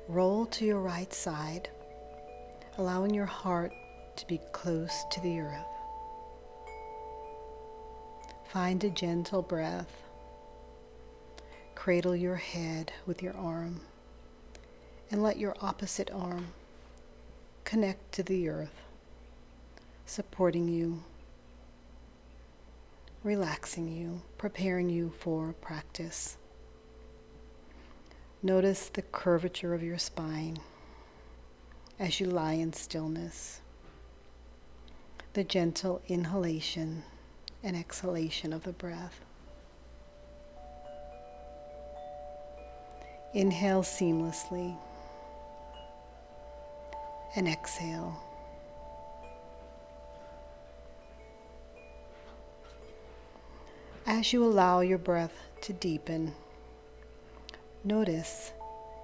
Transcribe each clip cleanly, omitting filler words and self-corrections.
Roll to your right side, allowing your heart to be close to the earth. Find a gentle breath. Cradle your head with your arm and let your opposite arm connect to the earth, supporting you, relaxing you, preparing you for practice. Notice the curvature of your spine as you lie in stillness, the gentle inhalation and exhalation of the breath. Inhale seamlessly and exhale. As you allow your breath to deepen, notice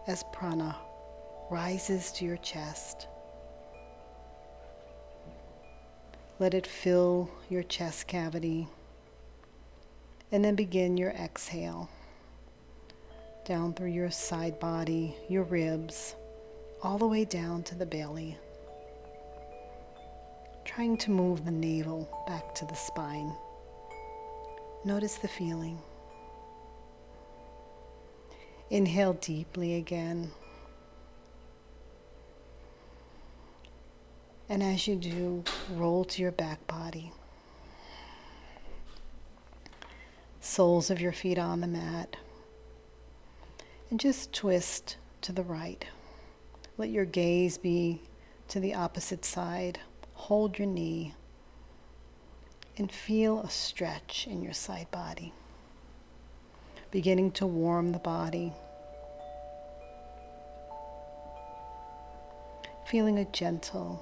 as prana rises to your chest. Let it fill your chest cavity, and then begin your exhale down through your side body, your ribs, all the way down to the belly, trying to move the navel back to the spine. Notice the feeling. Inhale deeply again. And as you do, roll to your back body. Soles of your feet on the mat. And just twist to the right. Let your gaze be to the opposite side. Hold your knee and feel a stretch in your side body, beginning to warm the body. Feeling a gentle,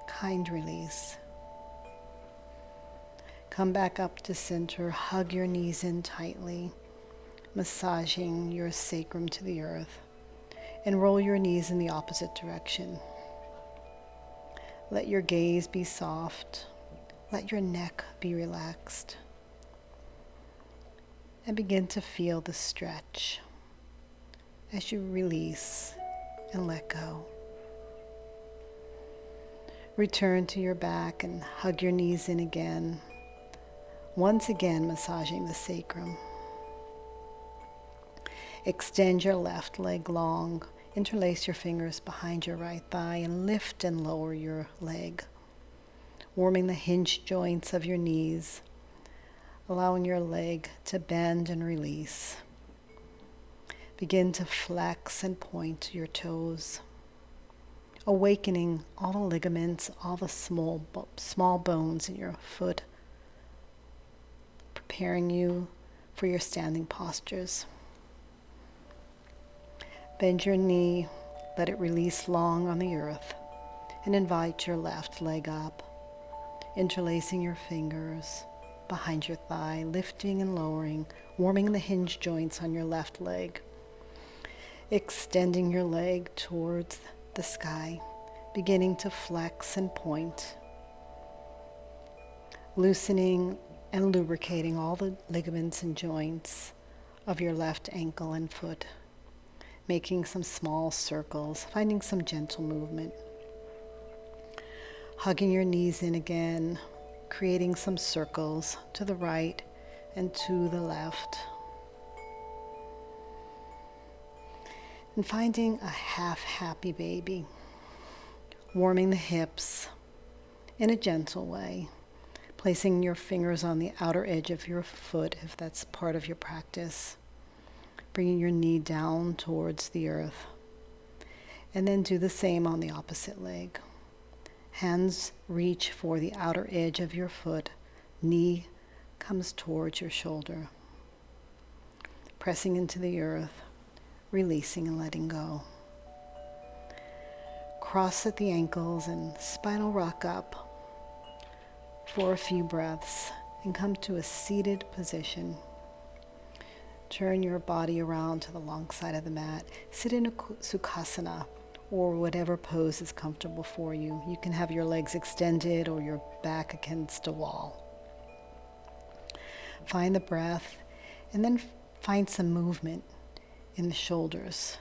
kind release. Come back up to center, hug your knees in tightly, massaging your sacrum to the earth, and roll your knees in the opposite direction. Let your gaze be soft. Let your neck be relaxed. And begin to feel the stretch as you release and let go. Return to your back and hug your knees in again. Once again, massaging the sacrum. Extend your left leg long. Interlace your fingers behind your right thigh and lift and lower your leg, warming the hinge joints of your knees, allowing your leg to bend and release. Begin to flex and point your toes, awakening all the ligaments, all the small bones in your foot, preparing you for your standing postures. Bend your knee, let it release long on the earth, and invite your left leg up, interlacing your fingers behind your thigh, lifting and lowering, warming the hinge joints on your left leg, extending your leg towards the sky, beginning to flex and point, loosening and lubricating all the ligaments and joints of your left ankle and foot, making some small circles, finding some gentle movement. Hugging your knees in again, creating some circles to the right and to the left. And finding a half-happy baby, warming the hips in a gentle way, placing your fingers on the outer edge of your foot if that's part of your practice, bringing your knee down towards the earth. And then do the same on the opposite leg. Hands reach for the outer edge of your foot. Knee comes towards your shoulder. Pressing into the earth, releasing and letting go. Cross at the ankles and spinal rock up for a few breaths and come to a seated position. Turn your body around to the long side of the mat. Sit in a sukhasana or whatever pose is comfortable for you. You can have your legs extended or your back against a wall. Find the breath and then find some movement in the shoulders.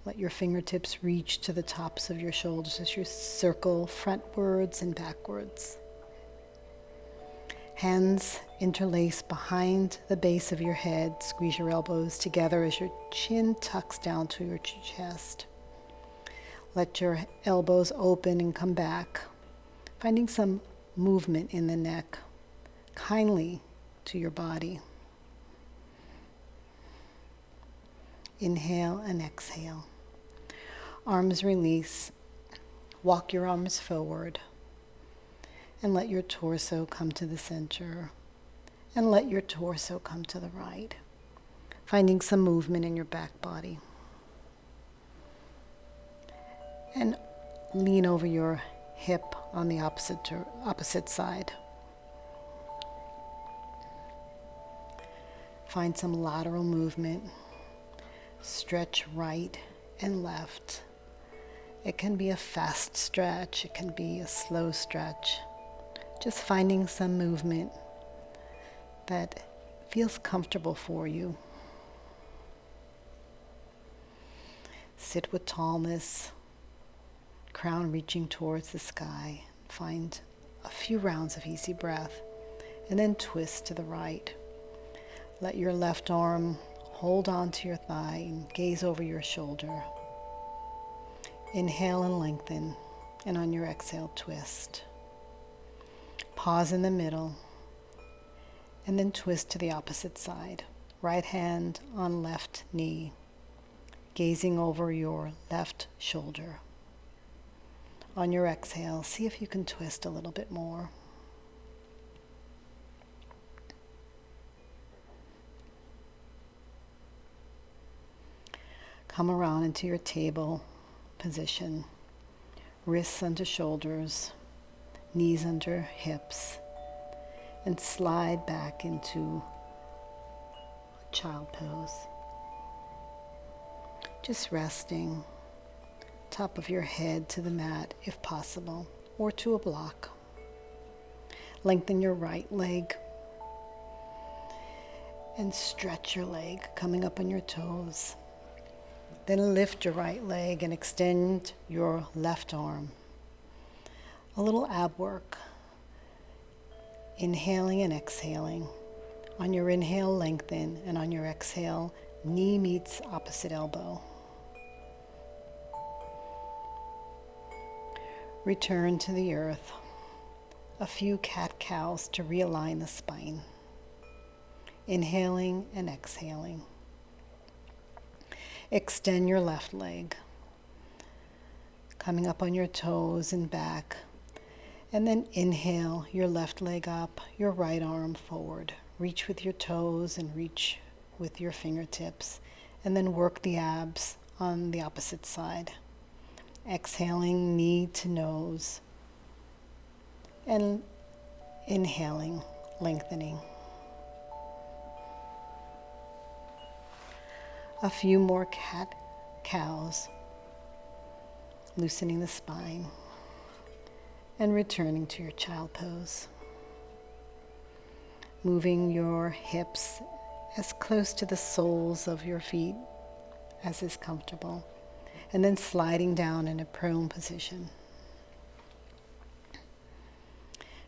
Let your fingertips reach to the tops of your shoulders as you circle frontwards and backwards. Hands interlace behind the base of your head. Squeeze your elbows together as your chin tucks down to your chest. Let your elbows open and come back, finding some movement in the neck, kindly to your body. Inhale and exhale. Arms release. Walk your arms forward. And let your torso come to the center. And let your torso come to the right. Finding some movement in your back body. And lean over your hip on the opposite side. Find some lateral movement. Stretch right and left. It can be a fast stretch. It can be a slow stretch. Just finding some movement that feels comfortable for you. Sit with tallness, crown reaching towards the sky. Find a few rounds of easy breath, and then twist to the right. Let your left arm hold on to your thigh and gaze over your shoulder. Inhale and lengthen, and on your exhale, twist. Pause in the middle, and then twist to the opposite side. Right hand on left knee, gazing over your left shoulder. On your exhale, see if you can twist a little bit more. Come around into your table position. Wrists under shoulders, knees under hips, and slide back into child pose. Just resting, top of your head to the mat if possible, or to a block. Lengthen your right leg and stretch your leg, coming up on your toes. Then lift your right leg and extend your left arm. A little ab work. Inhaling and exhaling. On your inhale, lengthen, and on your exhale, knee meets opposite elbow. Return to the earth. A few cat-cows to realign the spine. Inhaling and exhaling. Extend your left leg, coming up on your toes and back, and then inhale your left leg up, your right arm forward. Reach with your toes and reach with your fingertips, and then work the abs on the opposite side. Exhaling, knee to nose, and inhaling, lengthening. A few more cat-cows, loosening the spine, and returning to your child pose. Moving your hips as close to the soles of your feet as is comfortable, and then sliding down in a prone position.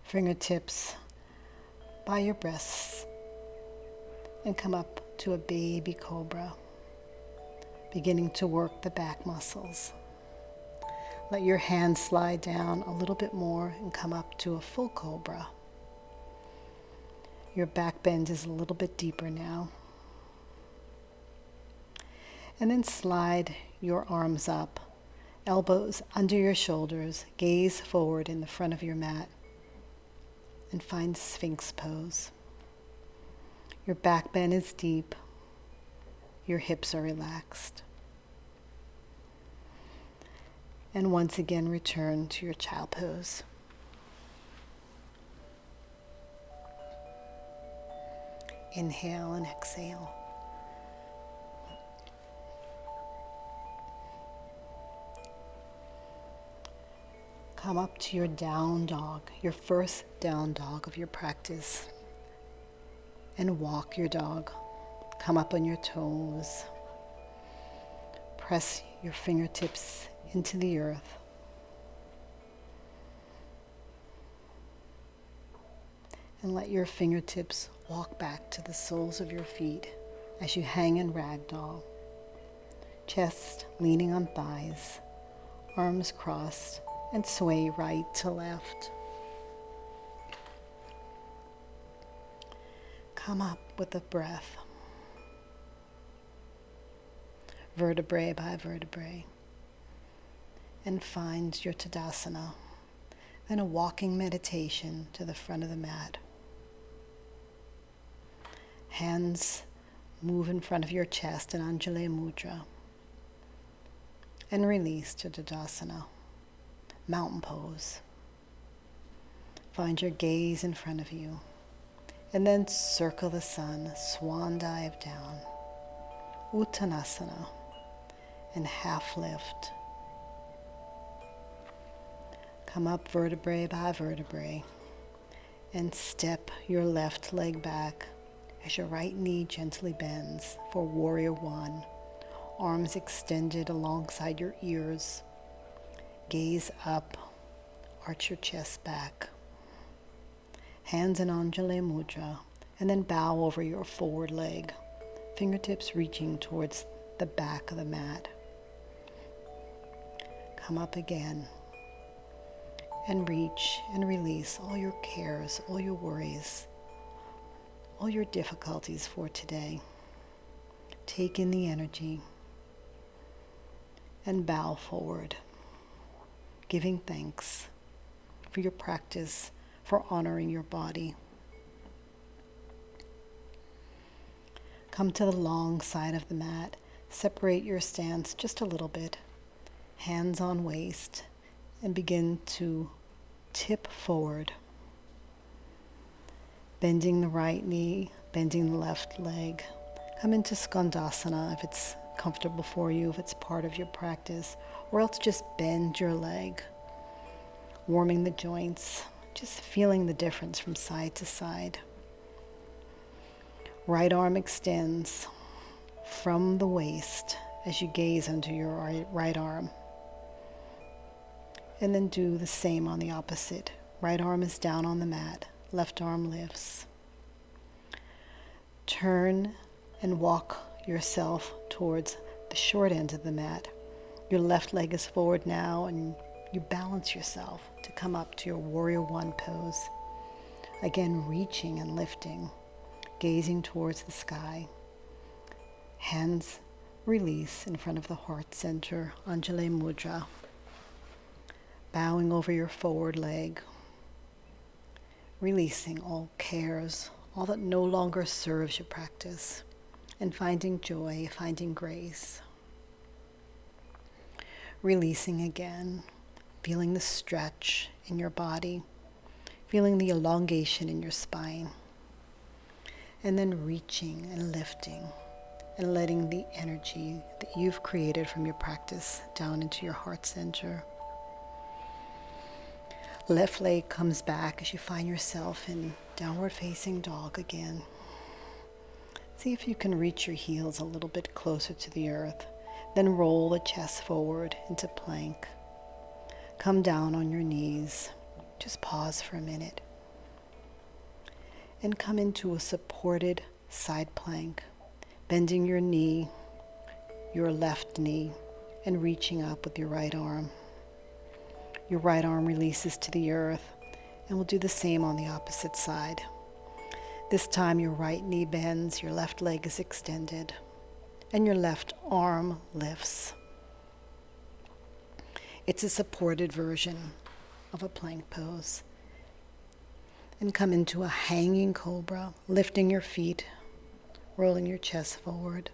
Fingertips by your breasts, and come up to a baby cobra. Beginning to work the back muscles. Let your hands slide down a little bit more and come up to a full cobra. Your back bend is a little bit deeper now. And then slide your arms up, elbows under your shoulders, gaze forward in the front of your mat, and find Sphinx pose. Your back bend is deep. Your hips are relaxed. And once again, return to your child pose. Inhale and exhale. Come up to your down dog, your first down dog of your practice, and walk your dog. Come up on your toes. press your fingertips into the earth. And let your fingertips walk back to the soles of your feet as you hang in ragdoll. Chest leaning on thighs, arms crossed, and sway right to left. Come up with a breath, vertebrae by vertebrae, and find your Tadasana, then a walking meditation to the front of the mat. Hands move in front of your chest in Anjali Mudra. And release to Tadasana, mountain pose. Find your gaze in front of you. And then circle the sun, swan dive down. Uttanasana, and half lift. Come up vertebrae by vertebrae. And step your left leg back as your right knee gently bends for Warrior One. Arms extended alongside your ears. Gaze up, arch your chest back. Hands in Anjali Mudra, and then bow over your forward leg, fingertips reaching towards the back of the mat. Come up again, and reach and release all your cares, all your worries, all your difficulties for today. Take in the energy and bow forward, giving thanks for your practice, for honoring your body. Come to the long side of the mat. Separate your stance just a little bit, hands on waist, and begin to tip forward, bending the right knee, bending the left leg. Come into Skandasana if it's comfortable for you, if it's part of your practice, or else just bend your leg, warming the joints, just feeling the difference from side to side. Right arm extends from the waist as you gaze under your right arm. And then do the same on the opposite. Right arm is down on the mat, left arm lifts. Turn and walk yourself towards the short end of the mat. Your left leg is forward now, and you balance yourself to come up to your Warrior One pose. Again, reaching and lifting, gazing towards the sky. Hands release in front of the heart center, Anjali Mudra. Bowing over your forward leg, releasing all cares, all that no longer serves your practice, and finding joy, finding grace. Releasing again, feeling the stretch in your body, feeling the elongation in your spine, and then reaching and lifting and letting the energy that you've created from your practice down into your heart center. Left leg comes back as you find yourself in downward facing dog again. See if you can reach your heels a little bit closer to the earth. Then roll the chest forward into plank. Come down on your knees. Just pause for a minute. And come into a supported side plank, bending your knee, your left knee, and reaching up with your right arm. Your right arm releases to the earth, and we'll do the same on the opposite side. This time your right knee bends, your left leg is extended, and your left arm lifts. It's a supported version of a plank pose. And come into a hanging cobra, lifting your feet, rolling your chest forward.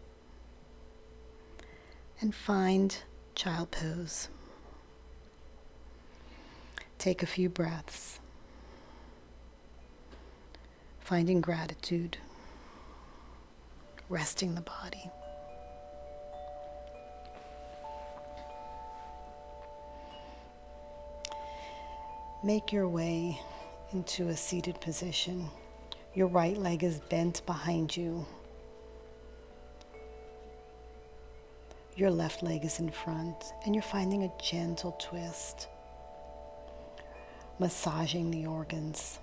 And find child pose. Take a few breaths, finding gratitude, resting the body. Make your way into a seated position. Your right leg is bent behind you. Your left leg is in front and you're finding a gentle twist, massaging the organs,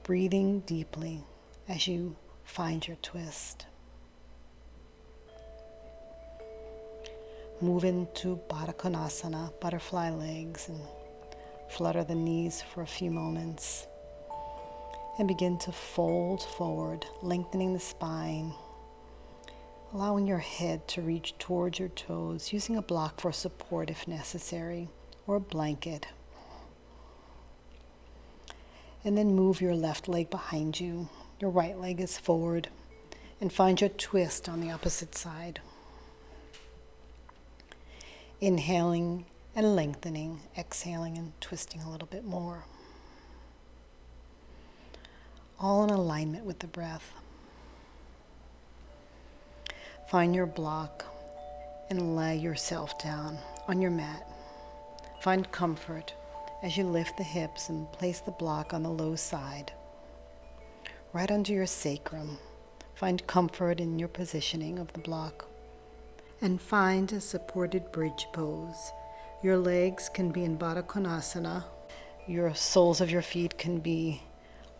breathing deeply as you find your twist. Move into Baddha Konasana, butterfly legs, and flutter the knees for a few moments. And begin to fold forward, lengthening the spine, allowing your head to reach towards your toes, using a block for support if necessary, or a blanket. And then move your left leg behind you. Your right leg is forward, and find your twist on the opposite side. Inhaling and lengthening, exhaling and twisting a little bit more. All in alignment with the breath. Find your block and lay yourself down on your mat. Find comfort as you lift the hips and place the block on the low side, right under your sacrum. Find comfort in your positioning of the block. And find a supported bridge pose. Your legs can be in Baddha Konasana. Your soles of your feet can be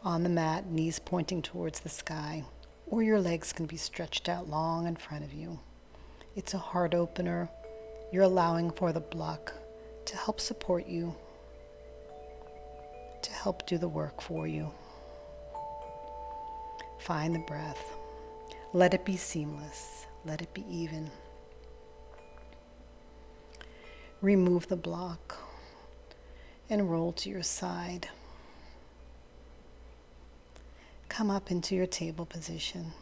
on the mat, knees pointing towards the sky, or your legs can be stretched out long in front of you. It's a heart opener. You're allowing for the block to help support you, to help do the work for you. Find the breath. Let it be seamless. Let it be even. Remove the block and roll to your side. Come up into your table position.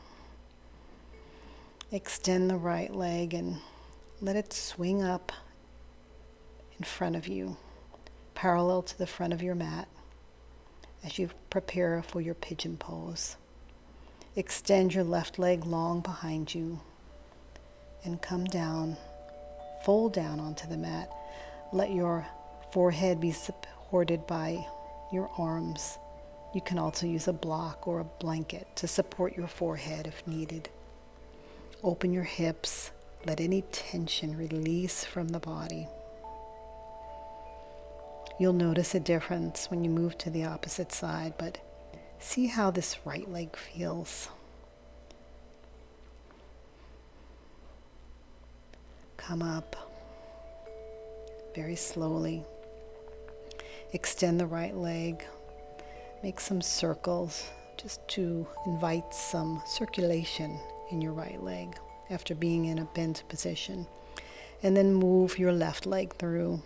Extend the right leg and let it swing up in front of you, parallel to the front of your mat as you prepare for your pigeon pose. Extend your left leg long behind you and come down. Fold down onto the mat. Let your forehead be supported by your arms. You can also use a block or a blanket to support your forehead if needed. Open your hips. Let any tension release from the body. You'll notice a difference when you move to the opposite side, but see how this right leg feels. Come up very slowly. Extend the right leg. Make some circles just to invite some circulation in your right leg after being in a bent position. And then move your left leg through.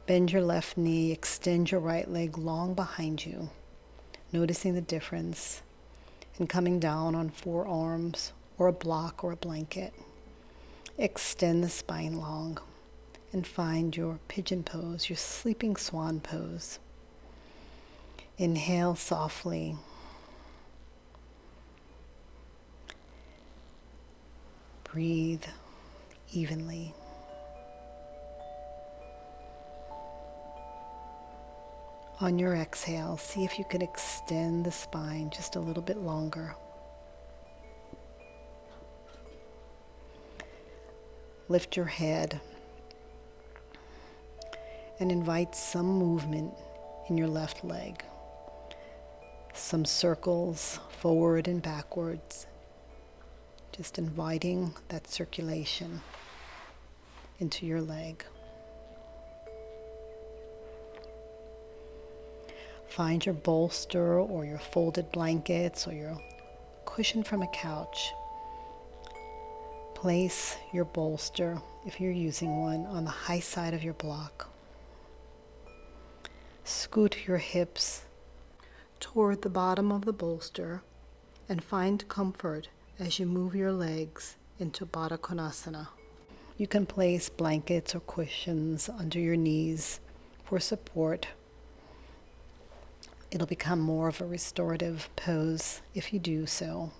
Bend your left knee. Extend your right leg long behind you. Noticing the difference and coming down on forearms or a block or a blanket. Extend the spine long and find your pigeon pose, your sleeping swan pose. Inhale softly. Breathe evenly. On your exhale, see if you can extend the spine just a little bit longer. Lift your head and invite some movement in your left leg. Some circles forward and backwards. Just inviting that circulation into your leg. Find your bolster or your folded blankets or your cushion from a couch. Place your bolster, if you're using one, on the high side of your block. Scoot your hips toward the bottom of the bolster and find comfort as you move your legs into Baddha Konasana. You can place blankets or cushions under your knees for support. It'll become more of a restorative pose if you do so.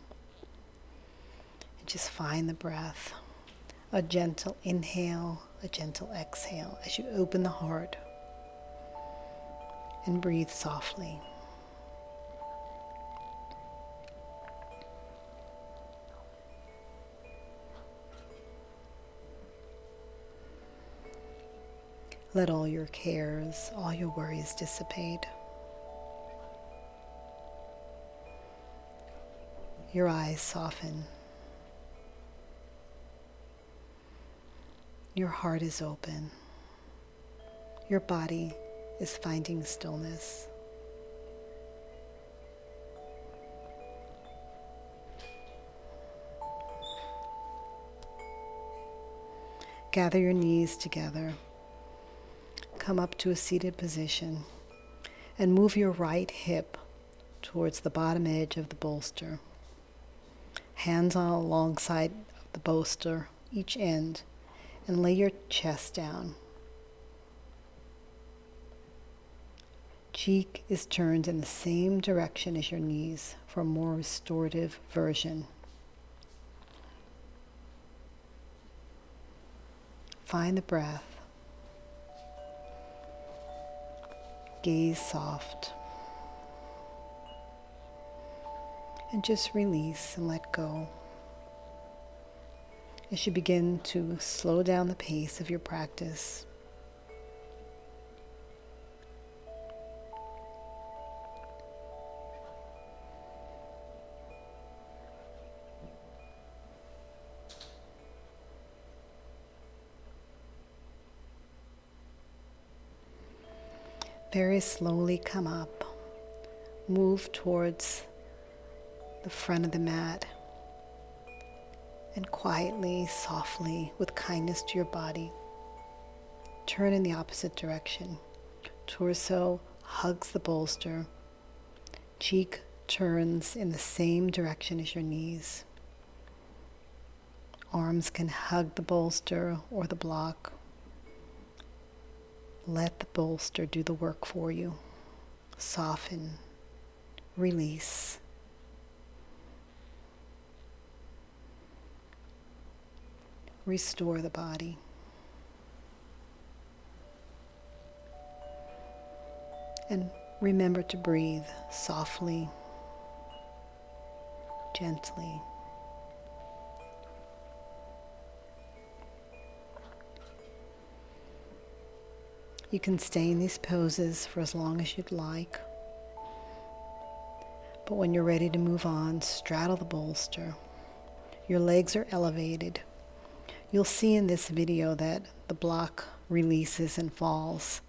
And just find the breath. A gentle inhale, a gentle exhale as you open the heart and breathe softly. Let all your cares, all your worries dissipate. Your eyes soften. Your heart is open. Your body is finding stillness. Gather your knees together. Come up to a seated position and move your right hip towards the bottom edge of the bolster. Hands on alongside the bolster, each end, and lay your chest down. Cheek is turned in the same direction as your knees for a more restorative version. Find the breath. Gaze soft. And just release and let go. As you begin to slow down the pace of your practice, very slowly come up, move towards the front of the mat, and quietly, softly, with kindness to your body, turn in the opposite direction. Torso hugs the bolster. Cheek turns in the same direction as your knees. Arms can hug the bolster or the block. Let the bolster do the work for you. Soften, release. Restore the body. And remember to breathe softly, gently. You can stay in these poses for as long as you'd like. But when you're ready to move on, straddle the bolster. Your legs are elevated. You'll see in this video that the block releases and falls.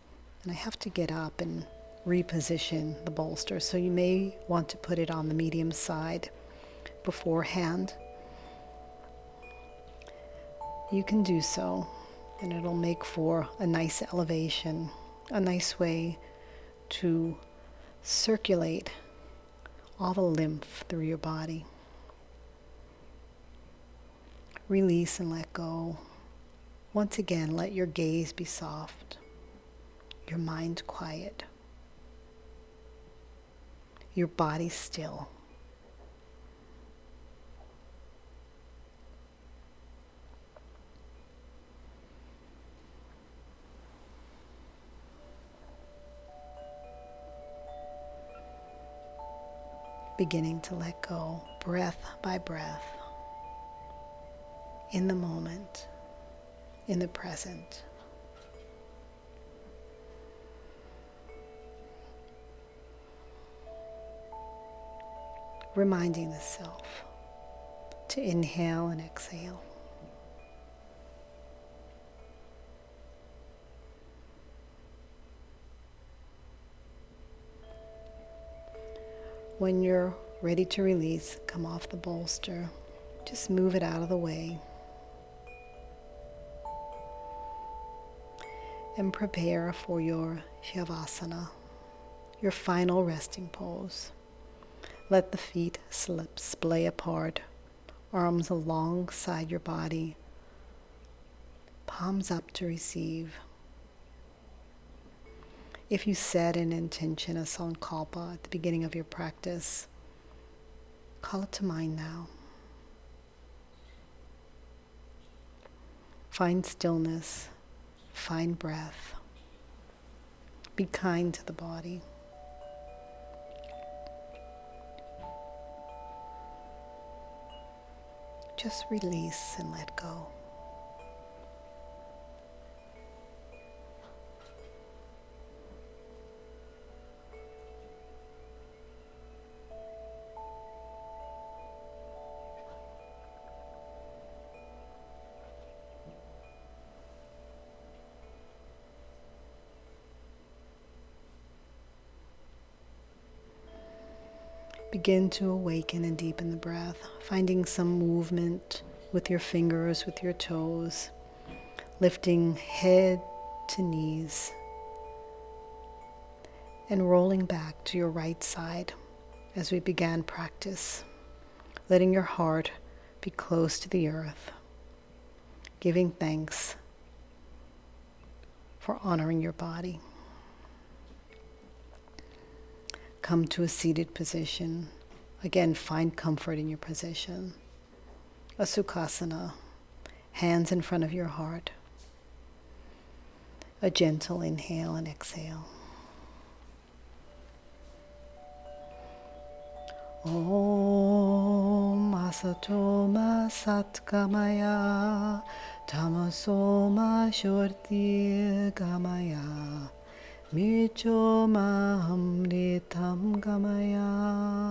And I have to get up and reposition the bolster. So you may want to put it on the medium side beforehand. You can do so, and it'll make for a nice elevation, a nice way to circulate all the lymph through your body. Release and let go. Once again, let your gaze be soft, your mind quiet, your body still. Beginning to let go, breath by breath, in the moment, in the present. Reminding the self to inhale and exhale. When you're ready to release, come off the bolster. Just move it out of the way. And prepare for your Shavasana, your final resting pose. Let the feet splay apart, arms alongside your body, palms up to receive. If you set an intention, a sankalpa, at the beginning of your practice, call it to mind now. Find stillness, find breath. Be kind to the body. Just release and let go. Begin to awaken and deepen the breath, finding some movement with your fingers, with your toes, lifting head to knees, and rolling back to your right side as we began practice, letting your heart be close to the earth, giving thanks for honoring your body. Come to a seated position. Again, find comfort in your position. A Sukhasana, hands in front of your heart. A gentle inhale and exhale. Om Asato Ma Satgamaya Tamaso Ma Shorti Gamaya Micho Ma Amritam Gamaya.